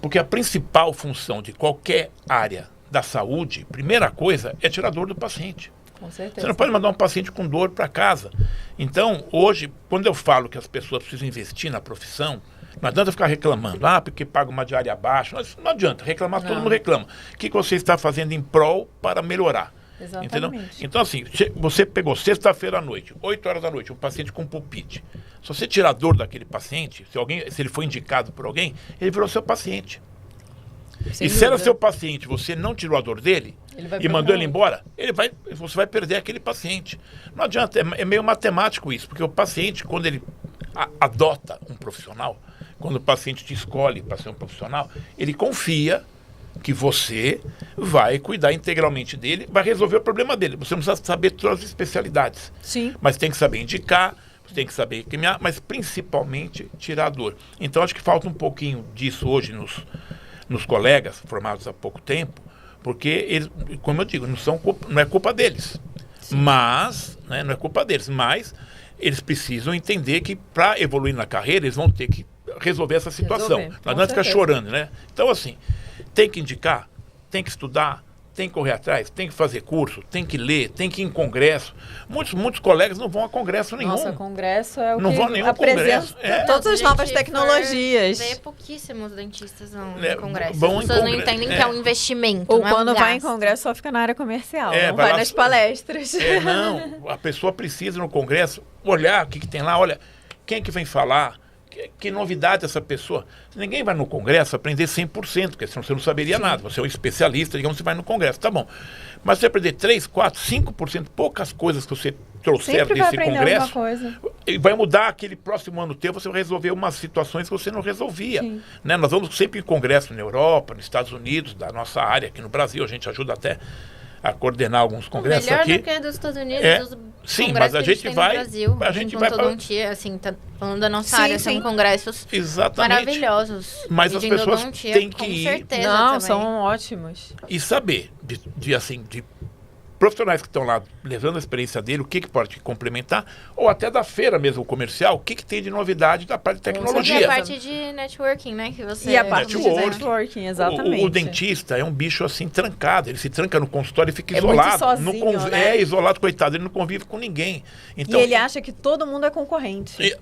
Porque a principal função de qualquer área da saúde, primeira coisa, é tirar a dor do paciente. Com certeza. Você não pode mandar um paciente com dor para casa. Então, hoje, quando eu falo que as pessoas precisam investir na profissão, não adianta ficar reclamando, porque paga uma diária baixa. Não adianta, reclamar, todo mundo reclama. O que você está fazendo em prol para melhorar? Exatamente. Entendeu? Então, assim, você pegou sexta-feira à noite, 8 horas da noite, um paciente com pulpite. Se você tirar a dor daquele paciente, se ele foi indicado por alguém, ele virou seu paciente. E se era seu paciente, você não tirou a dor dele e mandou ele embora, você vai perder aquele paciente. Não adianta, é meio matemático isso, porque o paciente, quando ele adota um profissional, quando o paciente te escolhe para ser um profissional, ele confia que você vai cuidar integralmente dele, vai resolver o problema dele. Você não precisa saber todas as especialidades. Sim. Mas tem que saber indicar, você tem que saber caminhar, mas principalmente tirar a dor. Então acho que falta um pouquinho disso hoje nos colegas formados há pouco tempo, porque eles, como eu digo, não é culpa deles. Mas, né, não é culpa deles, mas eles precisam entender que para evoluir na carreira, eles vão ter que resolver essa situação. Não adianta ficar chorando, né? Então, assim, tem que indicar, tem que estudar, tem que correr atrás, tem que fazer curso, tem que ler, tem que ir em congresso. Muitos colegas não vão a congresso nenhum. Nossa, congresso é o não que vão a nenhum apresenta congresso. todas as novas tecnologias. Pouquíssimos dentistas vão É, em congresso. vão As em pessoas não congresso, entendem que é um investimento, Ou não é um quando vai em gasto. congresso só fica na área comercial, É, não vai vai lá- nas palestras. Não, a pessoa precisa no congresso olhar o que tem lá, olha, quem é que vem falar, que novidade essa pessoa. Ninguém vai no congresso aprender 100%, porque senão você não saberia nada. Você é um especialista, digamos, você vai no congresso, tá bom. Mas você aprender 3, 4, 5%, poucas coisas que você trouxer Sempre vai desse aprender congresso, alguma coisa. e vai mudar aquele próximo ano teu, você vai resolver umas situações que você não resolvia. Né? Nós vamos sempre em congresso na Europa, nos Estados Unidos, da nossa área, aqui no Brasil, a gente ajuda até a coordenar alguns congressos melhor aqui. do que dos Estados Unidos, dos sim, congressos mas a que gente tem vai, no Brasil. a gente vai Odontologia, assim, tá falando da nossa Sim, área, sim. são congressos Exatamente. maravilhosos. Mas E as de pessoas endodontia, têm que com ir. certeza Não, também. são ótimos. E saber de profissionais que estão lá levando a experiência dele, o que pode complementar, ou até da feira mesmo comercial, o que tem de novidade da parte de E a tecnologia. parte de networking, né? Que você E a parte de Networking. networking, exatamente. O dentista é um bicho assim trancado, ele se tranca no consultório e fica É muito isolado. sozinho, né? É isolado, coitado, ele não convive com ninguém. Então, E ele acha que todo mundo é concorrente.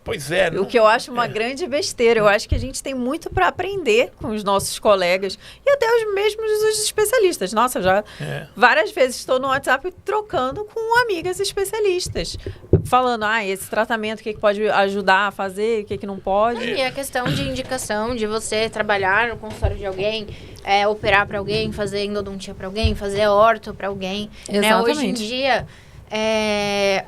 Pois é. O que eu acho uma grande besteira. Eu acho que a gente tem muito para aprender com os nossos colegas e até os mesmos os especialistas. Nossa, já várias vezes estou no WhatsApp trocando com amigas especialistas. Falando, esse tratamento, o que pode ajudar a fazer, o que não pode. E a questão de indicação, de você trabalhar no consultório de alguém, operar para alguém, fazer endodontia para alguém, fazer orto para alguém. Né? Hoje em dia,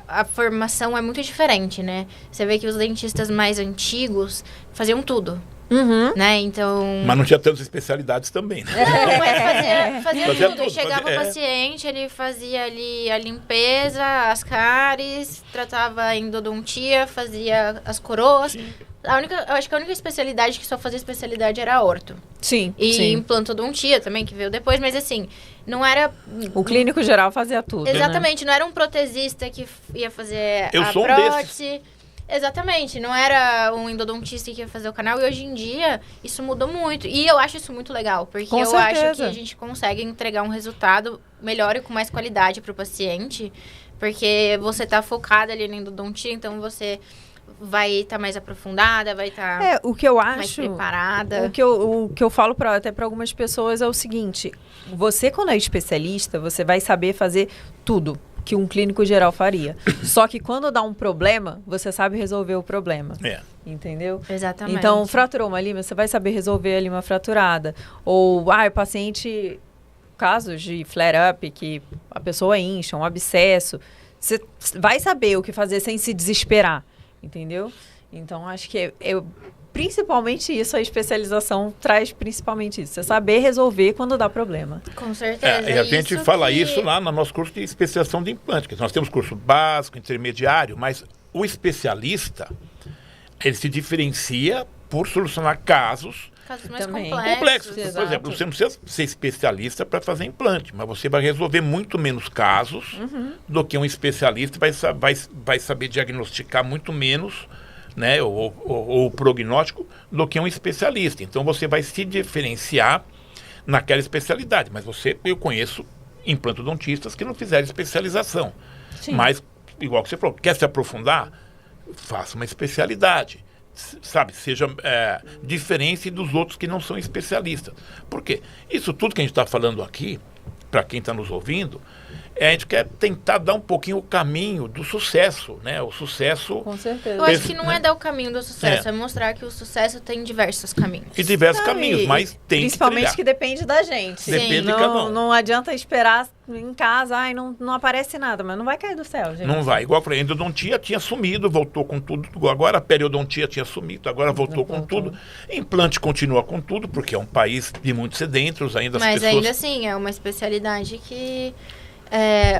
a formação é muito diferente, né? Você vê que os dentistas mais antigos faziam tudo. Uhum. Né? Então... Mas não tinha tantas especialidades também, né? Não, mas fazia Fazia tudo. tudo, Chegava fazia- o paciente, ele fazia ali a limpeza, as cáries, tratava a endodontia, fazia as coroas. Eu acho que a única especialidade que só fazia especialidade era a orto. Sim, E sim. implantodontia também, que veio depois, mas assim, não era... O clínico geral fazia tudo, Exatamente, não era um protesista que ia fazer Eu a sou um prótese. Exatamente, não era um endodontista que ia fazer o canal. E hoje em dia, isso mudou muito. E eu acho isso muito legal, porque Com eu certeza. acho que a gente consegue entregar um resultado melhor e com mais qualidade para o paciente. Porque você tá focada ali na endodontia, então você vai estar mais aprofundada, vai estar o que eu mais acho... preparada. O que eu falo até para algumas pessoas é o seguinte: você, quando é especialista, você vai saber fazer tudo que um clínico geral faria. Só que quando dá um problema, você sabe resolver o problema. Entendeu? Exatamente. Então, fraturou uma lima, você vai saber resolver a lima fraturada. Ou, o paciente... Casos de flare-up, que a pessoa incha, um abscesso. Você vai saber o que fazer sem se desesperar. Entendeu? Então, acho que principalmente isso, a especialização traz principalmente isso. Você saber resolver quando dá problema. Com certeza. E a gente fala isso lá no nosso curso de especialização de implante. Que nós temos curso básico, intermediário, mas o especialista, ele se diferencia por solucionar casos mais Também. complexos. Por Exato. exemplo, você não precisa ser especialista para fazer implante, mas você vai resolver muito menos casos do que um especialista vai saber diagnosticar muito menos, né, ou o prognóstico do que um especialista. Então você vai se diferenciar naquela especialidade. Mas eu conheço implantodontistas que não fizeram especialização. Sim. Mas, igual que você falou, quer se aprofundar? Faça uma especialidade. Sabe, seja diferente dos outros que não são especialistas. Por quê? Isso tudo que a gente está falando aqui, para quem está nos ouvindo, a gente quer tentar dar um pouquinho o caminho do sucesso, né? O sucesso... Com certeza. Eu acho que não é dar o caminho do sucesso, É. é mostrar que o sucesso tem diversos caminhos. E diversos Não, caminhos, mas tem principalmente que que depende da gente. Depende de não, cada um. Não adianta esperar em casa, não aparece nada, mas não vai cair do céu, gente. Não vai. Igual eu falei, a endodontia tinha sumido, voltou com tudo. Agora a periodontia tinha sumido, agora voltou com tudo. Implante continua com tudo, porque é um país de muitos sedentos, ainda as Mas pessoas... ainda assim, é uma especialidade que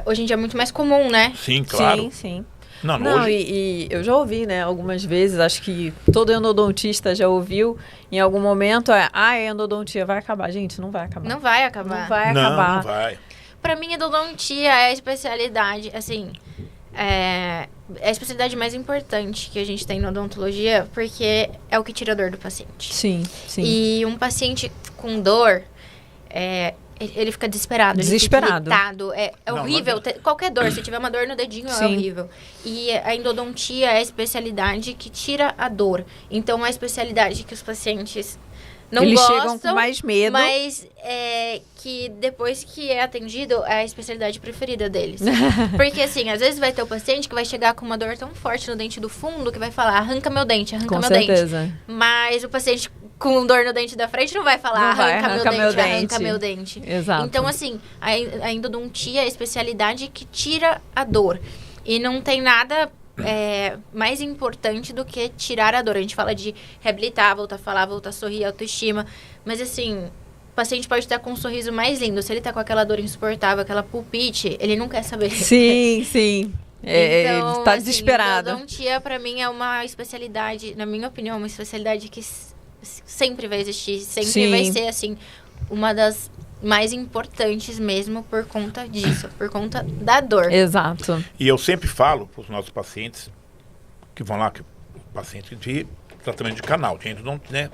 hoje em dia é muito mais comum, né? Sim, claro. Sim, sim. Não, Não, hoje... e eu já ouvi, né, algumas vezes, acho que todo endodontista já ouviu, em algum momento, a endodontia vai acabar. Gente, não vai acabar. Não vai acabar. Não vai Não, acabar. não vai. Pra mim, endodontia é a especialidade, assim, é a especialidade mais importante que a gente tem na odontologia, porque é o que tira a dor do paciente. Sim, sim. E um paciente com dor, ele fica desesperado. Desesperado. Ele fica irritado. É horrível. Qualquer dor, se tiver uma dor no dedinho, é horrível. E a endodontia é a especialidade que tira a dor. Então, é a especialidade que os pacientes não Eles gostam. chegam com mais medo. Mas que depois que é atendido, é a especialidade preferida deles. Porque, assim, às vezes vai ter o paciente que vai chegar com uma dor tão forte no dente do fundo que vai falar, arranca meu dente, arranca meu dente. Mas o paciente com dor no dente da frente não vai falar, arranca meu dente. Exato. Então, assim, a endodontia é a especialidade que tira a dor. E não tem nada mais importante do que tirar a dor. A gente fala de reabilitar, voltar a falar, voltar a sorrir, autoestima. Mas, assim, o paciente pode estar com um sorriso mais lindo. Se ele tá com aquela dor insuportável, aquela pulpite, ele não quer saber. Sim, sim. Então, ele tá assim, desesperado. A endodontia, pra mim, é uma especialidade, na minha opinião, uma especialidade que sempre vai existir. Sempre vai ser, assim, uma das mais importantes mesmo por conta disso, por conta da dor. Exato. E eu sempre falo para os nossos pacientes que vão lá, que o paciente de tratamento de canal, de endodontia, né,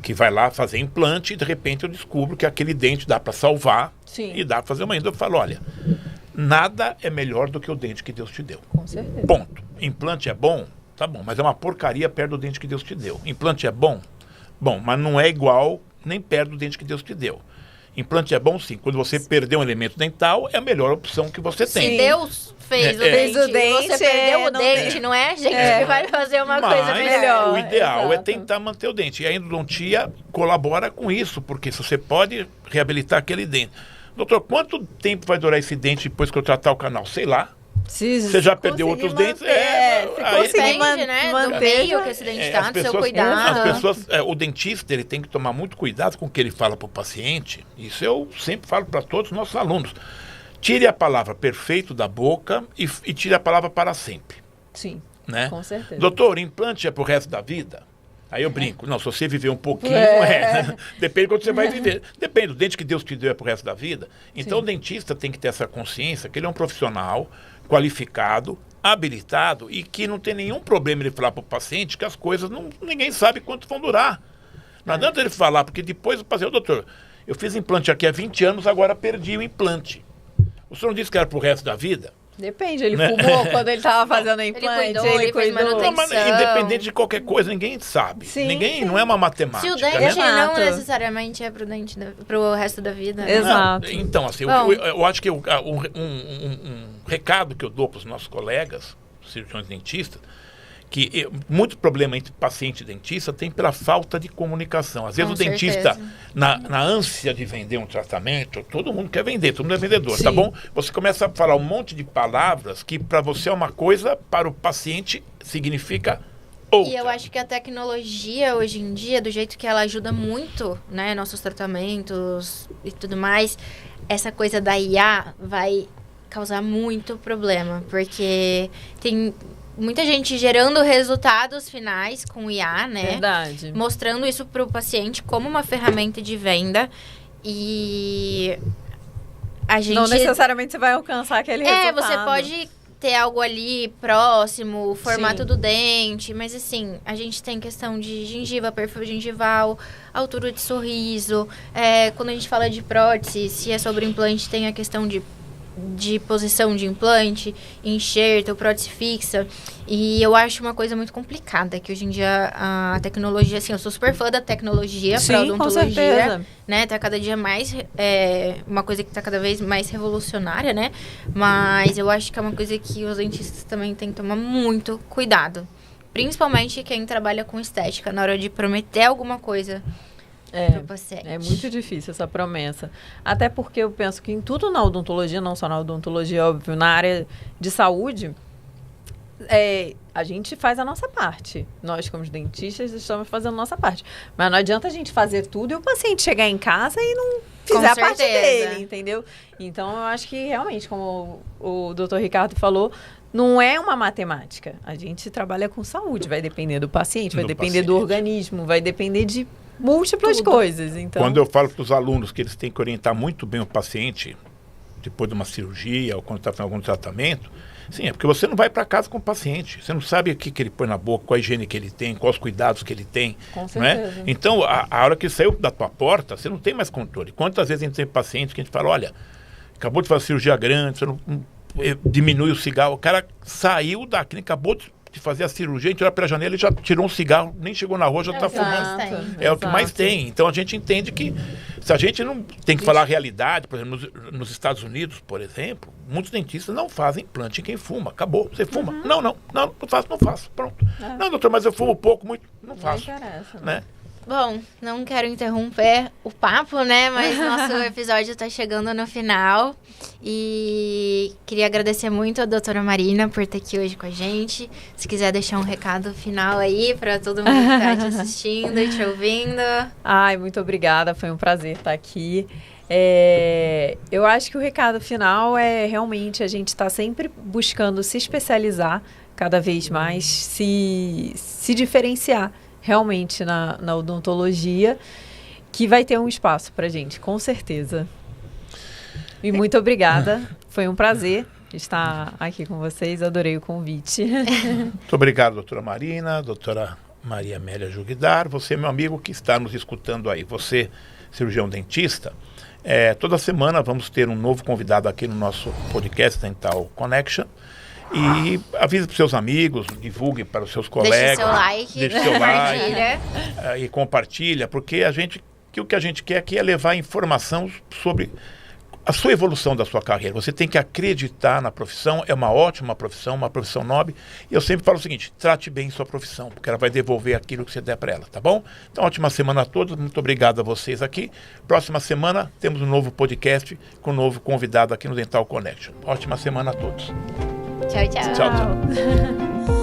que vai lá fazer implante e de repente eu descubro que aquele dente dá para salvar. Sim. E dá para fazer uma endo. Eu falo, olha, nada é melhor do que o dente que Deus te deu. Com certeza. Ponto. Implante é bom? Tá bom, mas é uma porcaria perto do dente que Deus te deu. Implante é bom? Bom, mas não é igual nem perto do dente que Deus te deu. Implante é bom, sim. Quando você perdeu um elemento dental, é a melhor opção que você tem. Se Deus fez o dente, você perdeu o dente, não é a gente que vai fazer uma coisa melhor. O ideal é tentar manter o dente. E a endodontia colabora com isso, porque se você pode reabilitar aquele dente. Doutor, quanto tempo vai durar esse dente depois que eu tratar o canal? Sei lá. Você já perdeu outros dentes? Depende, né? Do meio que esse dente está, do seu cuidado. As pessoas, o dentista, ele tem que tomar muito cuidado com o que ele fala para o paciente. Isso eu sempre falo para todos os nossos alunos. Tire a palavra perfeito da boca e tire a palavra para sempre. Sim, né? Com certeza. Doutor, implante é pro resto da vida? Aí eu brinco. Não, se você viver um pouquinho, Depende de quando você vai viver. Depende, o dente que Deus te deu é pro resto da vida. Então o dentista tem que ter essa consciência que ele é um profissional qualificado, habilitado e que não tem nenhum problema ele falar para o paciente que as coisas ninguém sabe quanto vão durar. Não adianta ele falar, porque depois o paciente, doutor, eu fiz implante aqui há 20 anos, agora perdi o implante. O senhor não disse que era para o resto da vida? Depende, ele fumou quando ele estava fazendo o implante, ele fez manutenção. Mas, independente de qualquer coisa, ninguém sabe. Ninguém, não é uma matemática. Se o dente não necessariamente é pro resto da vida. Né? Exato. Não, então, assim, eu acho que um recado que eu dou para os nossos colegas, cirurgiões dentistas, que muito problema entre paciente e dentista tem pela falta de comunicação. Às vezes o dentista, na ânsia de vender um tratamento, todo mundo quer vender, todo mundo é vendedor, tá bom? Você começa a falar um monte de palavras que para você é uma coisa, para o paciente significa outra. E eu acho que a tecnologia hoje em dia, do jeito que ela ajuda muito, né, nossos tratamentos e tudo mais, essa coisa da IA vai causar muito problema, porque tem muita gente gerando resultados finais com IA, né? Verdade. Mostrando isso para o paciente como uma ferramenta de venda. E a gente... Não necessariamente você vai alcançar aquele resultado. Você pode ter algo ali próximo, o formato do dente. Mas, assim, a gente tem questão de gengiva, perfil gengival, altura de sorriso. Quando a gente fala de prótese, se é sobre implante, tem a questão de posição de implante, enxerto, prótese fixa. E eu acho uma coisa muito complicada, que hoje em dia a tecnologia, assim, eu sou super fã da tecnologia para odontologia, né? Tá cada dia mais, uma coisa que tá cada vez mais revolucionária, né? Mas eu acho que é uma coisa que os dentistas também têm que tomar muito cuidado. Principalmente quem trabalha com estética, na hora de prometer alguma coisa. É muito difícil essa promessa. Até porque eu penso que em tudo na odontologia, não só na odontologia, óbvio, na área de saúde, a gente faz a nossa parte. Nós, como dentistas, estamos fazendo a nossa parte. Mas não adianta a gente fazer tudo e o paciente chegar em casa e não fizer a parte dele, entendeu? Então, eu acho que realmente, como o Dr. Ricardo falou, não é uma matemática. A gente trabalha com saúde, vai depender do paciente, vai depender do organismo, vai depender de múltiplas coisas. Então, quando eu falo para os alunos que eles têm que orientar muito bem o paciente depois de uma cirurgia ou quando está fazendo algum tratamento, sim, é porque você não vai para casa com o paciente. Você não sabe o que ele põe na boca, qual a higiene que ele tem, quais os cuidados que ele tem. Com não é? certeza. Então, a hora que ele saiu da tua porta, você não tem mais controle. Quantas vezes a gente tem pacientes que a gente fala, olha, acabou de fazer cirurgia grande, você não diminui o cigarro. O cara saiu da clínica, acabou de fazer a cirurgia, a gente olha pela janela e já tirou um cigarro, nem chegou na rua, já está fumando. É o que mais tem. Então a gente entende que se a gente não tem que falar a realidade, por exemplo, nos Estados Unidos, por exemplo, muitos dentistas não fazem implante em quem fuma. Acabou, você fuma. Não faço. Pronto. Não, doutor, mas eu fumo pouco, muito, não faço. Não interessa, né? Bom, não quero interromper o papo, né? Mas nosso episódio está chegando no final. E queria agradecer muito a doutora Marina por estar aqui hoje com a gente. Se quiser deixar um recado final aí para todo mundo que está te assistindo e te ouvindo. Ai, muito obrigada. Foi um prazer estar aqui. Eu acho que o recado final é realmente a gente estar sempre buscando se especializar cada vez mais, se diferenciar realmente na odontologia, que vai ter um espaço pra gente, com certeza. E muito obrigada. Foi um prazer estar aqui com vocês. Adorei o convite. Muito obrigado, doutora Marina, doutora Maria Amélia Juguidar. Você, meu amigo, que está nos escutando aí. Você, cirurgião dentista, toda semana vamos ter um novo convidado aqui no nosso podcast Dental Connection. E avise para os seus amigos, divulgue para os seus colegas. Deixe seu like. E compartilha, porque o que a gente quer aqui é levar informação sobre a sua evolução da sua carreira. Você tem que acreditar na profissão, é uma ótima profissão, uma profissão nobre. E eu sempre falo o seguinte, trate bem sua profissão, porque ela vai devolver aquilo que você der para ela, tá bom? Então, ótima semana a todos, muito obrigado a vocês aqui. Próxima semana temos um novo podcast com um novo convidado aqui no Dental Connection. Ótima semana a todos. Tchau, tchau. Tchau, tchau.